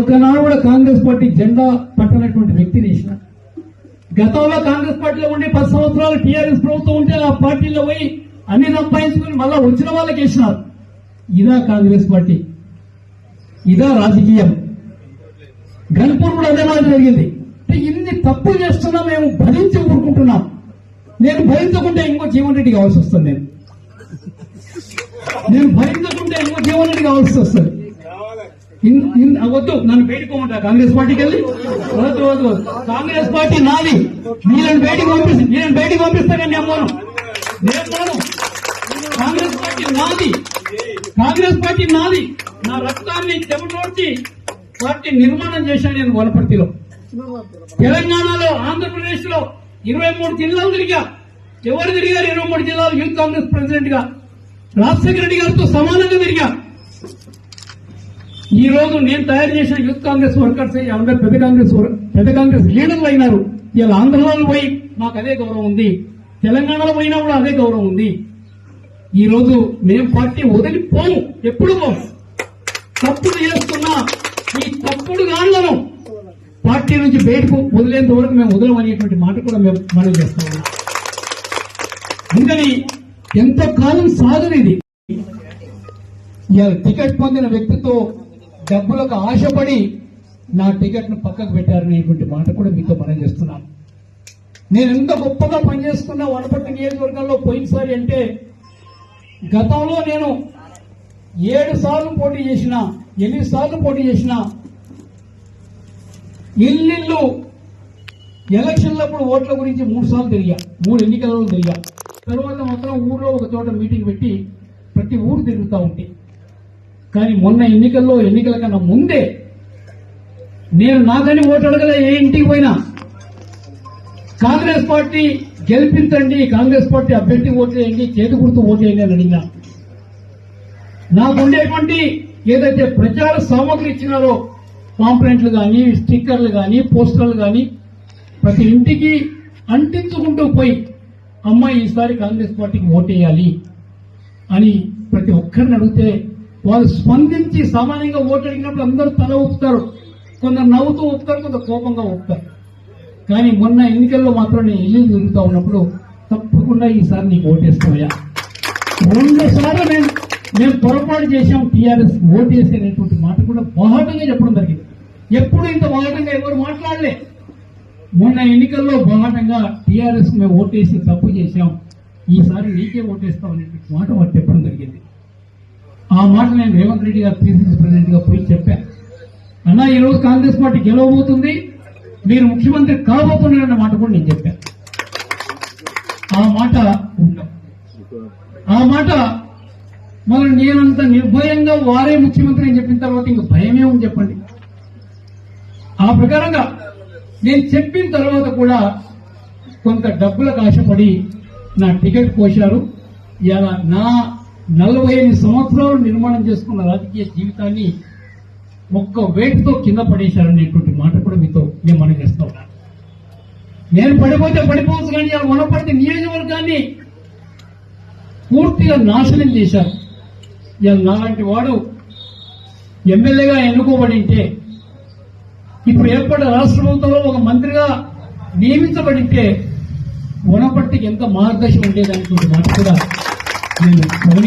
ఒక్కనాడు కూడా కాంగ్రెస్ పార్టీ జెండా పట్టనటువంటి వ్యక్తిని వేసిన. గతంలో కాంగ్రెస్ పార్టీలో ఉండి 10 సంవత్సరాలు టీఆర్ఎస్ ప్రభుత్వం ఉంటే ఆ పార్టీలో పోయి అన్ని సంపాదించుకుని మళ్ళా వచ్చిన వాళ్ళకి వేసినారు. ఇదా కాంగ్రెస్ పార్టీ? ఇదా రాజకీయం? గన్పూర్ కూడా అదే మాట జరిగింది. ఇన్ని తప్పులు చేస్తున్నా మేము భరించి ఊరుకుంటున్నాం. నేను భరించకుంటే ఇంకో జీవన్ రెడ్డి కావాల్సి వస్తుంది. నేను భరించకుంటే ఇంకో జీవన్ రెడ్డి కావాల్సి వస్తుంది. వద్దు, నన్ను బయటకోమంటా కాంగ్రెస్ పార్టీకి వెళ్ళి. వద్దు వద్దు, కాంగ్రెస్ పార్టీ నాది. నేను బయటికి పంపిస్తా కానీ నేను కాంగ్రెస్ పార్టీ నాది. కాంగ్రెస్ పార్టీ నాది. నా రక్తాన్ని చెమటోడ్చి పార్టీ నిర్మాణం చేశాను నేను వనపర్తిలో. తెలంగాణలో, ఆంధ్రప్రదేశ్ లో 23 జిల్లాలు తిరిగా. ఎవరు తిరిగారు? 23 జిల్లాలు యూత్ కాంగ్రెస్ ప్రెసిడెంట్ గా రాజశేఖర రెడ్డి గారితో సమానంగా తిరిగా. ఈ రోజు నేను తయారు చేసిన యూత్ కాంగ్రెస్ వర్కర్స్ అందరూ పెద్ద కాంగ్రెస్ లీడర్లు అయినారు. ఇలా ఆంధ్రలో పోయి మాకు అదే గౌరవం ఉంది, తెలంగాణలో పోయినా కూడా అదే గౌరవం ఉంది. ఈ రోజు మేము పార్టీ వదిలిపోము, ఎప్పుడు పోము. తప్పుడు చేస్తున్నా ఈ తప్పుడు గాళ్లను పార్టీ నుంచి బయటకు వదిలేంత వరకు మేము వదలమనేటువంటి మాట కూడా మేము మనం చేస్తా ఉన్నాం. అందుకని ఎంతకాలం సాధన ఇది. ఇవాళ టికెట్ పొందిన వ్యక్తితో డబ్బులకు ఆశపడి నా టికెట్ ను పక్కకు పెట్టారనేటువంటి మాట కూడా మీతో మనం చేస్తున్నాను. నేను ఎంత గొప్పగా పనిచేసుకున్నా వనపర్తి నియోజకవర్గంలో పోయినసారి అంటే, గతంలో నేను 7 సార్లు పోటీ చేసిన, 8 సార్లు పోటీ చేసిన, ఇల్లు ఎలక్షన్లప్పుడు ఓట్ల గురించి 3 సార్లు తిరిగా, 3 ఎన్నికలలో తిరిగా. తర్వాత మాత్రం ఊర్లో ఒక చోట మీటింగ్ పెట్టి ప్రతి ఊరు తిరుగుతూ ఉంటే, కానీ మొన్న ఎన్నికల కన్నా ముందే నేను నాకని ఓటు అడగలే. ఏ ఇంటికి పోయినా కాంగ్రెస్ పార్టీ గెలిపించండి, కాంగ్రెస్ పార్టీ అభ్యర్థి ఓట్లేయండి, చేతి గుర్తు ఓట్లేయండి అని అడిగినా. నాకుండేటువంటి ఏదైతే ప్రచార సామగ్రి ఇచ్చినారో, పాంప్లెంట్లు కానీ, స్టిక్కర్లు కానీ, పోస్టర్లు కానీ, ప్రతి ఇంటికి అంటించుకుంటూ పోయి అమ్మాయి ఈసారి కాంగ్రెస్ పార్టీకి ఓటేయాలి అని ప్రతి ఒక్కరిని అడిగితే వాళ్ళు స్పందించి సామాన్యంగా ఓటు అడిగినప్పుడు అందరూ తల ఊపుతారు. కొందరు నవ్వుతూ ఊపుతారు, కొందరు కోపంగా ఊపుతారు. కానీ మొన్న ఎన్నికల్లో మాత్రం నేను ఇల్లు తిరుగుతూ ఉన్నప్పుడు తప్పకుండా ఈసారి నీకు ఓటేస్తామయ్యా. 2 సార్లు మేము పొరపాటు చేశాం, టీఆర్ఎస్ ఓటేసేటువంటి మాట కూడా బాహాటంగా చెప్పడం జరిగింది. ఎప్పుడు ఇంత బాహాటంగా ఎవరు మాట్లాడలే. మొన్న ఎన్నికల్లో బాహాటంగా టీఆర్ఎస్ మేము ఓటేసి తప్పు చేశాం, ఈసారి నీకే ఓటేస్తాం అనేటువంటి మాట వారు చెప్పడం జరిగింది. ఆ మాట నేను రేవంత్ రెడ్డి గారు పిసిసి ప్రెసిడెంట్ గా పోయి చెప్పాను. అన్నా, ఈ రోజు కాంగ్రెస్ పార్టీ గెలవబోతుంది, మీరు ముఖ్యమంత్రి కాబోతున్నారన్న మాట కూడా నేను చెప్పాను. ఆ మాట ఉంటాం. ఆ మాట మరి నేనంత నిర్భయంగా వారే ముఖ్యమంత్రి అని చెప్పిన తర్వాత ఇంక భయమే ఉంది చెప్పండి. ఆ ప్రకారంగా నేను చెప్పిన తర్వాత కూడా కొంత డబ్బులకు ఆశపడి నా టికెట్ కోశారు. ఇలా నా 45 సంవత్సరాలు నిర్మాణం చేసుకున్న రాజకీయ జీవితాన్ని ఒక్క వేటుతో కింద పడేశారనేటువంటి మాట కూడా మీతో నేను మనం చేస్తా ఉన్నాను. నేను పడిపోతే పడిపోవచ్చు, కానీ ఆ వనపర్తి నియోజకవర్గాన్ని పూర్తిగా నాశనం చేశారు. ఇలా నాలాంటి వాడు ఎమ్మెల్యేగా ఎన్నుకోబడి ఉంటే, ఇప్పుడు ఏర్పడ్డ రాష్ట్ర ప్రభుత్వంలో ఒక మంత్రిగా నియమించబడితే వనపర్తికి ఎంత మార్గదర్శనం ఉండేదనేటువంటి మాట కూడా నేను